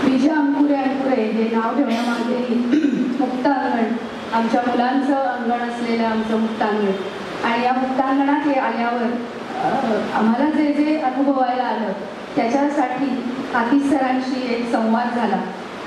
विजय अंकुरे अंकुरे हे नाव ठेवण्यामागे मुक्त अंगण, आमच्या मुलांचं अंगण असलेलं आमचं मुक्तांगण. आणि या मुक्तांगणात हे आल्यावर आम्हाला जे जे अनुभवायला आलं त्याच्यासाठी आतिश सरांशी एक संवाद झाला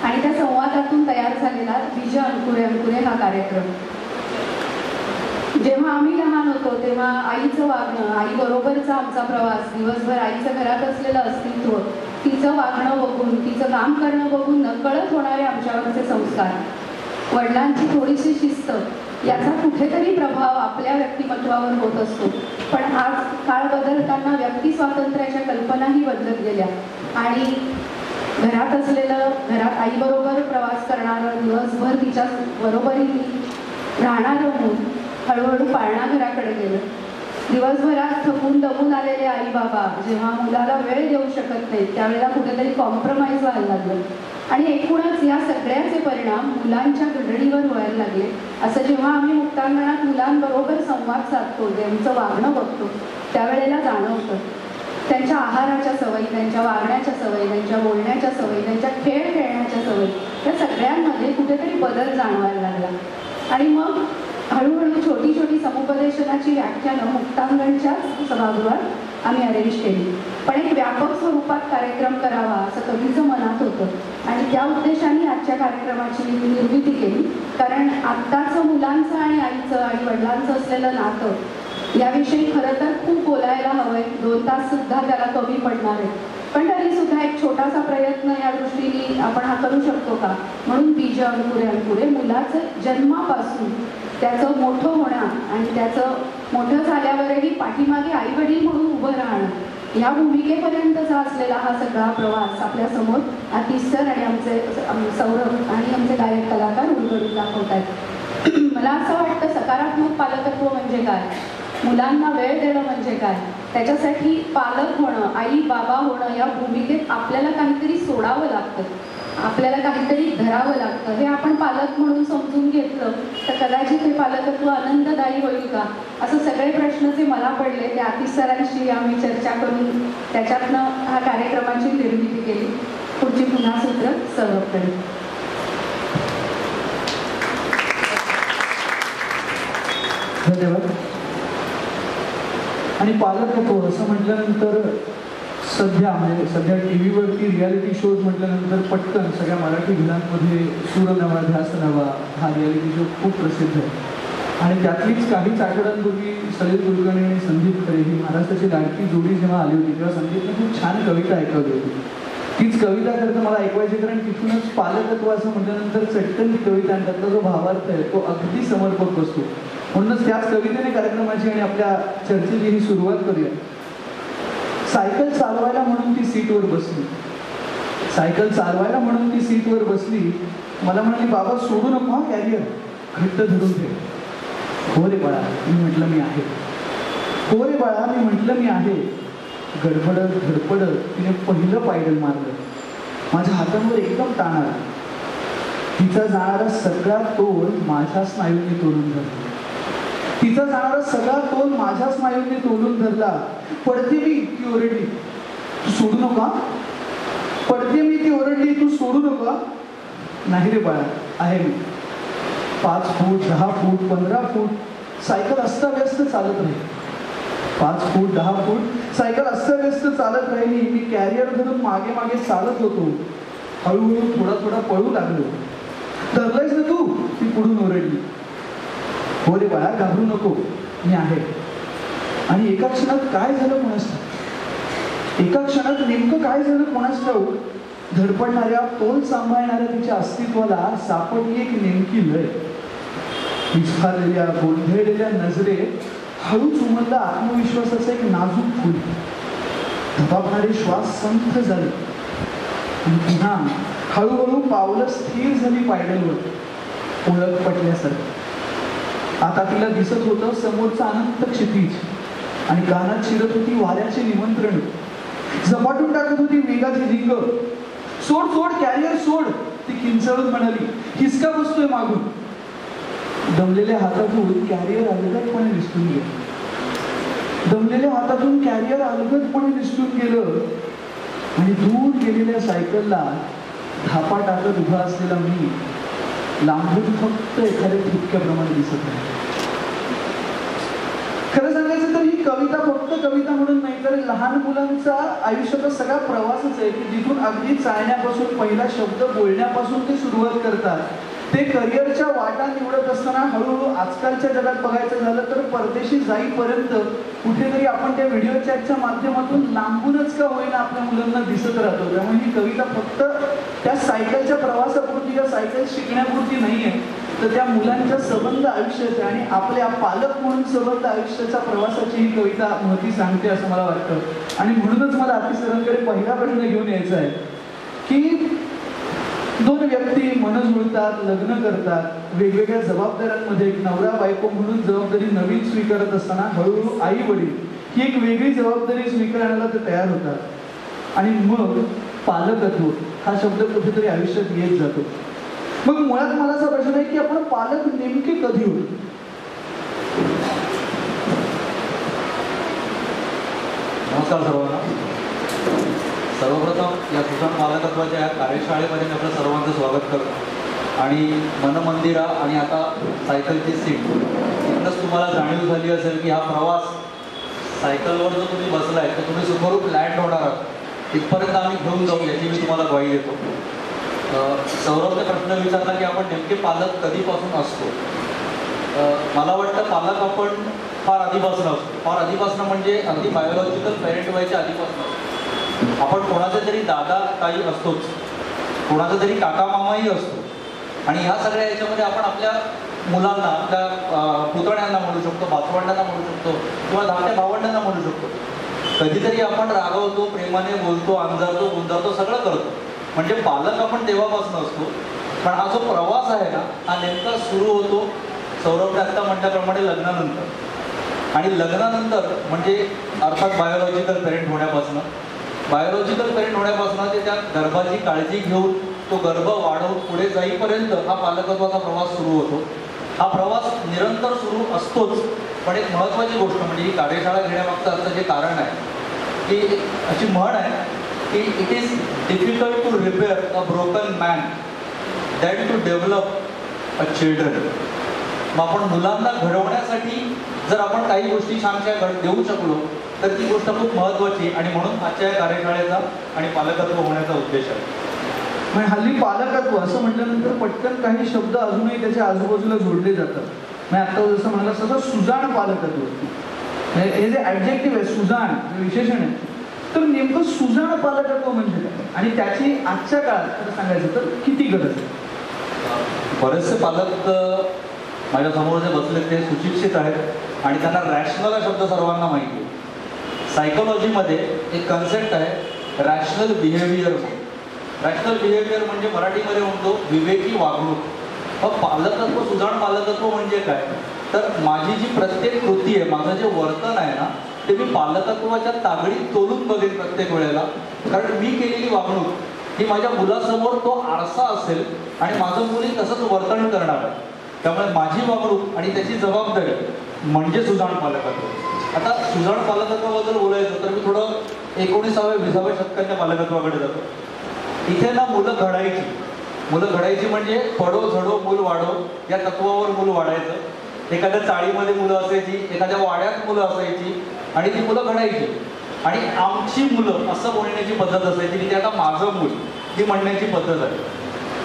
आणि त्या संवादातून तयार झालेला विजय अंकुरे अंकुरे हा कार्यक्रम. जेव्हा आम्ही लहान होतो तेव्हा आईचं वागणं, आईबरोबरचा आमचा प्रवास, दिवसभर आईचं घरात असलेलं अस्तित्व, तिचं वागणं बघून, तिचं काम करणं बघून नकळत होणारे आमच्यावरचे संस्कार, वडिलांची थोडीशी शिस्त याचा कुठेतरी प्रभाव आपल्या व्यक्तिमत्वावर होत असतो. पण आज काळ बदलताना व्यक्ती स्वातंत्र्याच्या कल्पनाही बदलत गेल्या आणि घरात असलेलं, घरात आईबरोबर प्रवास करणारं, दिवसभर तिच्या बरोबरीने राहणारं मूल हळूहळू पाळणा घराकडे गेलं. दिवसभरात थकून दमून आलेले आई बाबा जेव्हा मुलाला वेळ देऊ शकत नाहीत त्यावेळेला कुठेतरी कॉम्प्रोमाइज व्हायला लागलं आणि एकूणच या सगळ्याचे परिणाम मुलांच्या घडणीवर व्हायला लागले. असं जेव्हा आम्ही मुक्तांगणात मुलांबरोबर संवाद साधतो, त्यांचं वागणं बघतो त्यावेळेला जाणवतं. त्यांच्या आहाराच्या सवयी, त्यांच्या वागण्याच्या सवयी, त्यांच्या बोलण्याच्या सवयी, त्यांच्या खेळ खेळण्याच्या सवयी या सगळ्यांमध्ये कुठेतरी बदल जाणवायला लागला. आणि मग हळूहळू छोटी छोटी समुपदेशनाची व्याख्यानं मुक्तांगणच्या सभागृहात आम्ही अरेंज केली. पण एक व्यापक स्वरूपात कार्यक्रम करावा असं कधीचं मनात होतं आणि त्या उद्देशाने आजच्या कार्यक्रमाची निर्मिती केली. कारण आत्ताचं मुलांचं आणि आईचं आणि वडिलांचं असलेलं नातं याविषयी खरं तर खूप बोलायला हवंय. 2 तास सुद्धा त्याला कमी पडणार आहे. पण तरी सुद्धा एक छोटासा प्रयत्न या दृष्टीने आपण हा करू शकतो का, म्हणून विजय अंकुरे अंकुरे मुलाचं जन्मापासून त्याचं मोठं होणं आणि त्याचं मोठं झाल्यावरही पाठीमागे आईवडील म्हणून उभं राहणं ह्या भूमिकेपर्यंतचा असलेला हा सगळा प्रवास आपल्यासमोर आतिश सर आणि आमचे सौरभ आणि आमचे गायक कलाकार उलगडून दाखवत आहेत. मला असं वाटतं सकारात्मक पालकत्व म्हणजे काय, मुलांना वेळ देणं म्हणजे काय, त्याच्यासाठी पालक होणं, आई बाबा होणं या भूमिकेत आपल्याला काहीतरी सोडावं लागतं, आपल्याला काहीतरी धरावं लागतं. हे आपण पालक म्हणून समजून घेतलं तर कदाचित हे पालकत्व आनंददायी होईल का, असं सगळे प्रश्न जे मला पडले ते आतिश सरांशी आम्ही चर्चा करून त्याच्यातनं हा कार्यक्रमाची निर्मिती केली. पुढची पुन्हा सूत्र सौरभकडे. धन्यवाद. आणि पालकत्व असं म्हटल्यानंतर सध्या टी व्हीवरती रियालिटी शोज म्हटल्यानंतर पटकन सगळ्या मराठी घरांमध्ये सूर नवा ध्यास नवा हा रियालिटी शो खूप प्रसिद्ध आहे. आणि त्यातलीच काहीच आठवड्यांपूर्वी सलील कुलकर्णी आणि संदीप खरे ही महाराष्ट्राची लाडकी जोडी जेव्हा आली होती तेव्हा संदीपने खूप छान कविता ऐकवली होती. तीच कविता खरं तर मला ऐकवायची, कारण तिथूनच पालकत्व असं म्हटल्यानंतर चटकन ती कविता आणि त्यातला जो भावार्थ आहे तो अगदी समर्पक असतो. म्हणूनच त्याच कवितेने कार्यक्रमाची आणि आपल्या चर्चेची ही सुरुवात करूया. सायकल चालवायला म्हणून ती सीटवर बसली, सायकल चालवायला म्हणून ती सीटवर बसली. मला म्हणाली, बाबा सोडू नको हा कॅरियर, घट्ट धरून ठेव. हो रे बाळा मी म्हटलं मी आहे, हो रे बाळा मी म्हटलं मी आहे. गडबडत धडपडत तिने पहिलं पायडल मारलं. माझ्या हातांवर एकदम ताण आला. तिचा जाणारा सगळा तोल माझ्या स्नायूंनी तोडून धरला, तिचा जाणारा सगळा तोल माझ्या स्नायूंनी तोडून धरला. पडते मी, ती ओरडली, तू सोडू नका. पडते मी, ती ओरडली, तू सोडू नका. नाही रे बाळा आहे मी. 5 फूट 10 फूट 15 फूट सायकल अस्ताव्यस्त चालत राहील. 5 फूट 10 फूट सायकल अस्ताव्यस्त चालत राहिली. मी कॅरियर धरून मागे मागे चालत होतो. हळूहळू थोडा थोडा पळू लागलो. धरलायस ना तू, ती पुढून ओरडली. हो रे बाळा घाबरू नको, मी आहे. आणि एका क्षणात काय झालं कोणास ठाऊक, एका क्षणात नेमकं काय झालं कोणास ठाऊक. धडपडणाऱ्या तोल सांभाळणाऱ्या तिच्या अस्तित्वाला सापडली एक नेमकी लय. विस्फारलेल्या गोंधळलेल्या नजरेत हळूच उमलला आत्मविश्वासाचं एक नाजूक फूल. धबाकणारे श्वास संथ झाले आणि पुन्हा हळूहळू पावलं स्थिर झाली पायडलवर. ओळख पटल्यासारखं आता तिला दिसत होतं समोरचं अनंत क्षितिज आणि कानात शिरत होती वाऱ्याचे निमंत्रण. झपाटून टाकत होती वेगाची रिंग. सोड सोड कॅरियर सोड, ती किंचाळून म्हणाली. हिसका बसतोय मागून. दमलेल्या हातातून कॅरियर अलगदपणे निसटून गेलं. दमलेल्या हातातून कॅरियर अलगदपणे निसटून गेलं आणि दूर गेलेल्या सायकलला धापा टाकत उभा असलेला मी लांबून फक्त एखाद्या ठिपक्याप्रमाणे दिसत नाही. खरं सांगायचं तर ही कविता फक्त कविता म्हणून नाही तर लहान मुलांचा आयुष्याचा सगळा प्रवासच आहे की जिथून अगदी चालण्यापासून पहिला शब्द बोलण्यापासून ते सुरुवात करतात. ते करिअरच्या वाटा निवडत असताना हळूहळू आजकालच्या जगात बघायचं झालं तर परदेशी जाईपर्यंत कुठेतरी आपण त्या व्हिडिओ चॅटच्या माध्यमातून लांबूनच का होईना आपल्या मुलांना दिसत राहतो. त्यामुळे ही कविता फक्त त्या सायकलच्या प्रवासापुरती या सायकल शिकण्यापुरती नाही आहे तर त्या मुलांच्या संबंध आयुष्याच्या आणि आपल्या पालक म्हणून संबंध आयुष्याच्या प्रवासाची ही कविता महती सांगते असं मला वाटतं. आणि म्हणूनच मला आती सरांकडे पहिला प्रश्न घेऊन यायचा आहे की दोन व्यक्ती मन जुळतात, लग्न करतात, वेगवेगळ्या जबाबदाऱ्यांमध्ये एक नवरा बायको म्हणून जबाबदारी नवीन स्वीकारत असताना हळूहळू आई वडील ही एक वेगळी जबाबदारी स्वीकारण्याला ते तयार होतात आणि मग पालकत्व हा शब्द कुठेतरी आयुष्यात येत जातो. मग मुळात मला असा प्रश्न आहे की आपण पालक नेमके कधी होतो. नमस्कार सर्वांना. सर्वप्रथम या सुजाण पालकत्वाच्या या कार्यशाळेमध्ये मी आपलं सर्वांचं स्वागत करतो आणि मनमंदिरा आणि आता सायकलची सीट इथनंच तुम्हाला जाणीव झाली असेल की हा प्रवास सायकलवर जो तुम्ही बसलाय तर तुम्ही सुखरूप लँड होणार आहात इथपर्यंत आम्ही घेऊन जाऊ याची मी तुम्हाला ग्वाही देतो. सौरभने प्रश्न विचारला की आपण नेमके पालक कधीपासून असतो. मला वाटतं पालक आपण फार आधीपासून असतो. फार आधीपासून म्हणजे अगदी बायोलॉजिकल पेरेंट व्हायच्या आधीपासून असतो. आपण कोणाचा तरी दादा ताई असतोच, कोणाचा तरी काका मामाही असतो आणि ह्या सगळ्या याच्यामध्ये आपण आपल्या मुलांना आपल्या पुतण्यांना म्हणू शकतो, भातवंडांना म्हणू शकतो किंवा धाकट्या भावंडांना म्हणू शकतो. कधीतरी आपण रागवतो, प्रेमाने बोलतो, अंजारतो, गुंजारतो, सगळं करतो. म्हणजे पालक आपण तेव्हापासून असतो. पण हा जो प्रवास आहे ना हा नेमका सुरू होतो सौरभने आत्ता म्हटल्याप्रमाणे लग्नानंतर. आणि लग्नानंतर म्हणजे अर्थात बायोलॉजिकल पेरेंट होण्यापासून ते त्या गर्भाची काळजी घेऊन तो गर्भ वाढवून पुढे जाईपर्यंत हा पालकत्वाचा प्रवास सुरू होतो. हा प्रवास निरंतर सुरू असतोच. पण एक महत्त्वाची गोष्ट म्हणजे ही कार्यशाळा घेण्यामागचं असं जे कारण आहे की अशी म्हण आहे की it is difficult to repair a broken man than to develop a children. मग आपण मुलांना घडवण्यासाठी जर आपण काही गोष्टी छानशा देऊ शकलो तर ती गोष्ट खूप महत्त्वाची आणि म्हणून आजच्या या कार्यशाळेचा आणि पालकत्व होण्याचा उद्देश आहे. म्हणजे हल्ली पालकत्व असं म्हटल्यानंतर पटकन काही शब्द अजूनही त्याच्या आजूबाजूला जोडले जातात. म्हणजे आता जसं म्हणाला तसं सुजाण पालकत्व हे जे ॲडजेक्टिव्ह आहे सुजाण विशेषण आहे तर नेमकं सुजाण पालकत्व म्हणजे काय आणि त्याची आजच्या काळात खरं सांगायचं तर किती गरज आहे. बरेचसे पालक माझ्या समोर जे बसले ते सुशिक्षित आहेत आणि त्यांना रॅशनल हा शब्द सर्वांना माहिती आहे. सायकोलॉजीमध्ये एक कन्सेप्ट आहे रॅशनल बिहेवियर. रॅशनल बिहेवियर म्हणजे मराठीमध्ये म्हणतो विवेकी वागणूक. मग पालकत्व सुजाण पालकत्व म्हणजे काय तर माझी जी प्रत्येक कृती आहे माझं जे वर्तन आहे ना ते मी पालकत्वाच्या तागडीत तोलून बघेन प्रत्येक वेळेला. कारण मी केलेली वागणूक ही माझ्या मुलासमोर तो आरसा असेल आणि माझं मुली तसंच वर्तन करणार आहे. त्यामुळे माझी वागणूक आणि त्याची जबाबदारी म्हणजे सुजाण पालकत्व. आता सुजाण पालकत्वाबद्दल बोलायचं तर मी थोडं 19व्या-20व्या शतकाच्या पालकत्वाकडे जातो. इथे ना मुलं घडायची म्हणजे पडो झडो मूल वाढो या तत्वावर मूल वाढायचं. एखाद्या चाळीमध्ये मुलं असायची, एखाद्या वाड्यात मुलं असायची आणि ती मुलं घडायची. आणि आमची मुलं असं बोलण्याची पद्धत असायची की ते आता माझं मूल ही म्हणण्याची पद्धत आहे.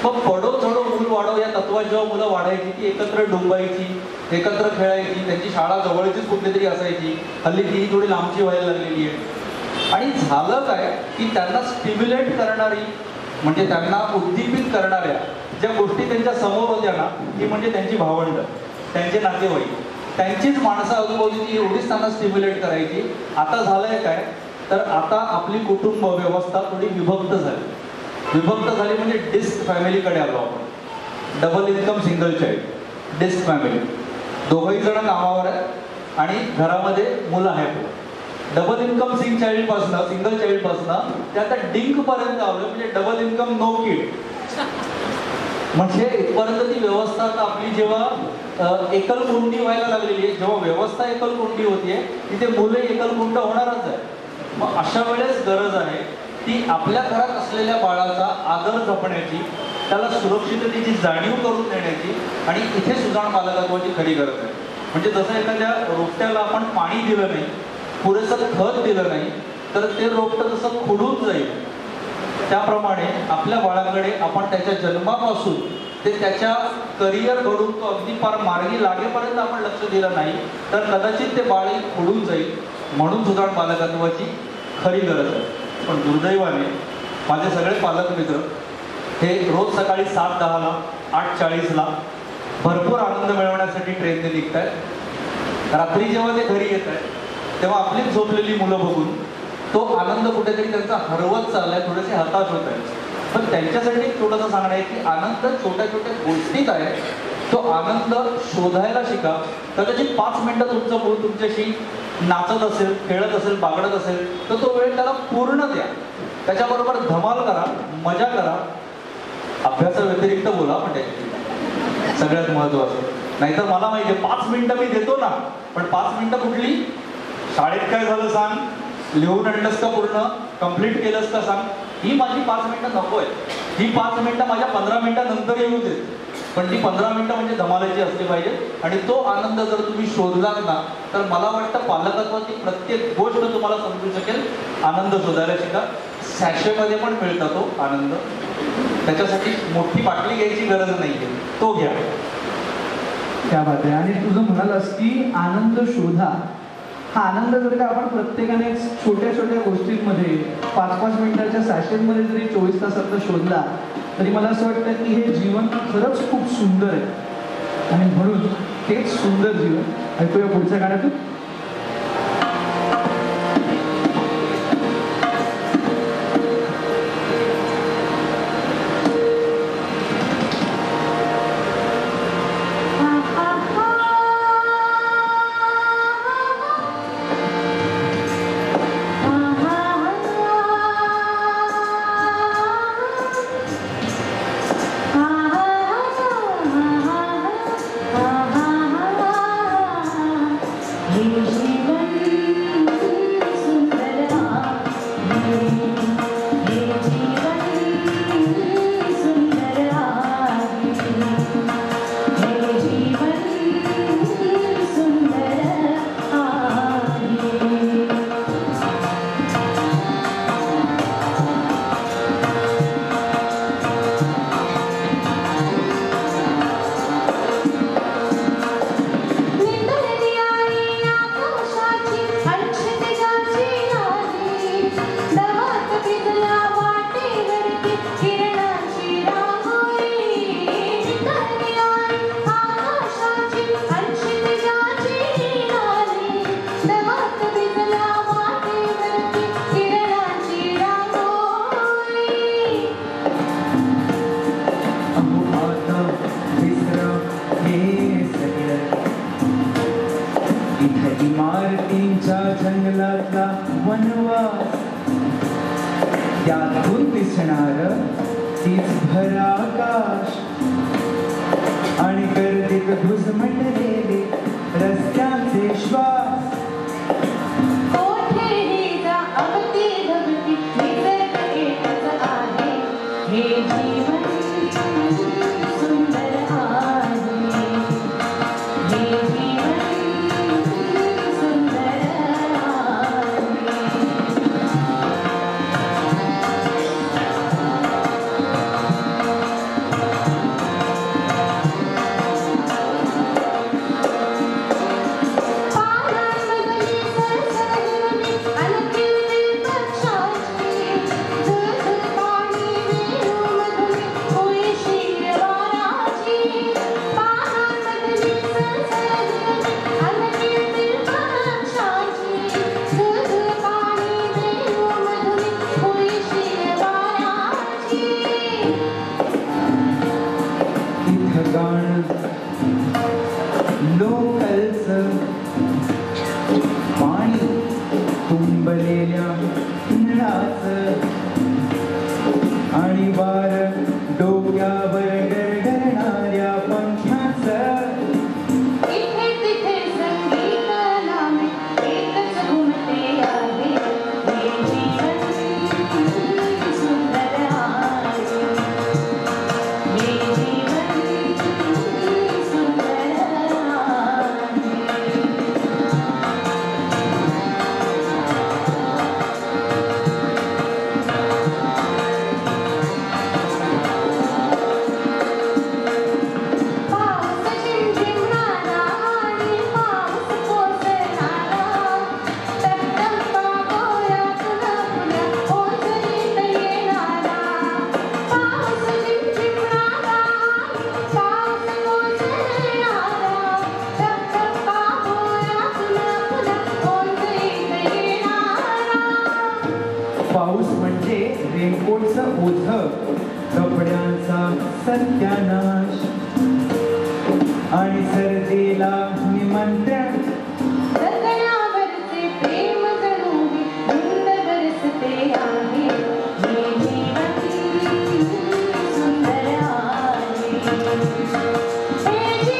मग पडो झडो मूल वाढव या तत्वात जेव्हा मुलं वाढायची ती एकत्र डुंबायची, एकत्र खेळायची, त्यांची शाळा जवळचीच कुठली तरी असायची. हल्ली ती थोडी लांबची व्हायला लागलेली आहे. आणि झालं काय की त्यांना स्टिम्युलेट करणारी म्हणजे त्यांना उद्दीपित करणाऱ्या ज्या गोष्टी त्यांच्या समोर होत्या ना ती म्हणजे त्यांची भावंड, त्यांचे नातेवाईक, त्यांचीच माणसं आजूबाजूची एवढीच त्यांना स्टिम्युलेट करायची. आता झालंय काय तर आता आपली कुटुंब व्यवस्था थोडी विभक्त झाली म्हणजे डिस्क फॅमिलीकडे आलो आपण. Double income single child DISC family. दोघंही जण कामावर आहेत आणि घरामध्ये मुलं आहेत. डबल इन्कम सिंगल चाइल्डपासनं ते आता डिंकपर्यंत आलो म्हणजे डबल इन्कम नो किड. म्हणजे इथपर्यंत ती व्यवस्था आता आपली जेव्हा एकलकुंडी व्हायला लागलेली आहे, जेव्हा व्यवस्था एकलकुंडी होतीये तिथे मुलं एकलकुंड होणारच आहे. मग अशा वेळेस गरज आहे ती आपल्या घरात असलेल्या बाळाचा आदर जपण्याची, त्याला सुरक्षिततेची जाणीव करून देण्याची आणि इथे सुजाण पालकत्वाची खरी गरज आहे. म्हणजे जसं एखाद्या रोपट्याला आपण पाणी दिलं नाही, पुरेसं खत दिलं नाही, तर ते रोपटं जसं खुडून जाईल, त्याप्रमाणे आपल्या बाळाकडे आपण त्याच्या जन्मापासून ते त्याच्या करिअर घडून तो अगदी फार मार्गी लागेपर्यंत आपण लक्ष दिलं नाही तर कदाचित ते बाळही खुडून जाईल. म्हणून सुजाण पालकत्वाची खरी गरज आहे. पण दुर्दैवाने माझे सगळे पालक मित्र हे रोज सकाळी 7:10ला 8:40ला भरपूर आनंद मिळवण्यासाठी ट्रेनने निघत आहेत. रात्री जेव्हा ते घरी येत आहेत तेव्हा आपलीच झोपलेली मुलं बघून तो आनंद कुठेतरी त्यांचा हरवत चाललाय, थोडेसे हताश होत आहेत. पण त्यांच्यासाठी थोडंसं सांगणं आहे की आनंद छोट्या छोट्या गोष्टीत आहे. तो आनंद शोधायला शिका. कदाचित 5 मिनिटं तुमचं मूल तुमच्याशी नाचत असेल, खेळत असेल, बागडत असेल तर तो वेळ त्याला पूर्ण द्या. त्याच्याबरोबर धमाल करा, मजा करा. अभ्यासाव्यतिरिक्त बोला पण त्याची सगळ्यात महत्वाचं. नाहीतर मला माहिती आहे 5 मिनिटं मी देतो ना, पण 5 मिनिटं कुठली? शाळेत काय झालं सांग, लिहून आणलंस का पूर्ण, कम्प्लीट केलंस का सांग. ही माझी 5 मिनिटं नको आहे. ही 5 मिनिटं माझ्या 15 मिनिटानंतर येऊ देत, पण ती 15 मिनिटं म्हणजे धमालाची असली पाहिजे. आणि तो आनंद जर तुम्ही शोधलात ना तर मला वाटतं पालकत्वाची प्रत्येक गोष्ट तुम्हाला समजू शकेल. आनंद शोधायला शिका. सॅशेमध्ये पण मिळतो तो आनंद. त्याच्यासाठी मोठी बाटली घ्यायची गरज नाहीये, तो घ्या. त्या बात आहे. आणि तुझं म्हणालास की आनंद शोधा. हा आनंद जर का आपण प्रत्येकाने छोट्या छोट्या गोष्टींमध्ये 5-5 मिनिटाच्या सॅशेमध्ये जरी 24 तासात शोधला तरी मला असं वाटतं की हे जीवन खरंच खूप सुंदर आहे. आणि म्हणून तेच सुंदर जीवन ऐकूया पुढच्या गाण्यातून. इमारतींच्या जंगलातला वनवास, त्यातून दिसणार तीच भराकाश आणि गर्दीत घुसमटलेले रस्त्यांचे श्वास. कोठेही जा अगदी धगती निसर्ग एकच आहे. हे जीवन सुंदर आहे. हे जीवन सुंदर आहे. पानांमधली सरसरलेली अलकिल्ली पक्षाची, दूध पाणी वेणूमधली कोळशी वाराची. पानांमधली सरसरलेली अलकिल्ली पक्षाची, दूध पाणी वेणूमधली कोळशी वाराची. इथं गाणं लोकलचं, पाणी तुंबलेल्या नळाचं आणि वार डोक्यावर गरगरणाऱ्या पंख्याचं. इथे तिथे संगीत नामे एकच घुमते आहे. हे जीवन रेनकोटचं ओझ कपड्यांचा सत्यानाश आणि सर्दीला निमंत्रण गगनावरचे प्रेम जणू धुंद बरसते आहे हे जीवन सुंदर आहे हे